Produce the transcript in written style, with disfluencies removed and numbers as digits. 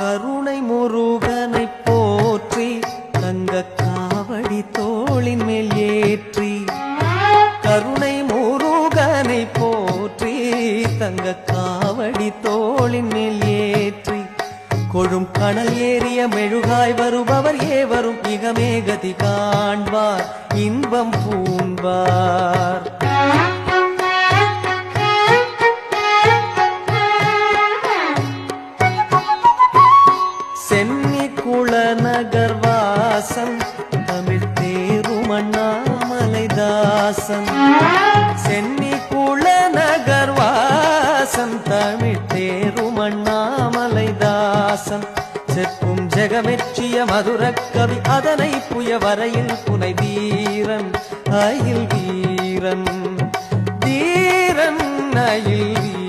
கருணை முருகனை போற்றி தங்க காவடி தோளின் மேல் ஏற்றி கருணை முருகனை போற்றி தங்க காவடி தோளின் மேல் ஏற்றி கொழும் கணல் ஏறிய மெழுகாய் வருபவர் ஏவரும் இகமே கதி காண்பார் இன்பம் பூண்பார் சென்னி குளநகர் வாசன் தமிழ் தேரும் அண்ணாமலைதாசன் சென்னி குளநகர் வாசன் தமிழ் தேரும் அண்ணாமலைதாசன் செப்பும் ஜெகமெற்றிய மதுரக்கவி அதனை புய வரையில் புனை வீரன் அயில் வீரன் தீரன் அயில் வீரன்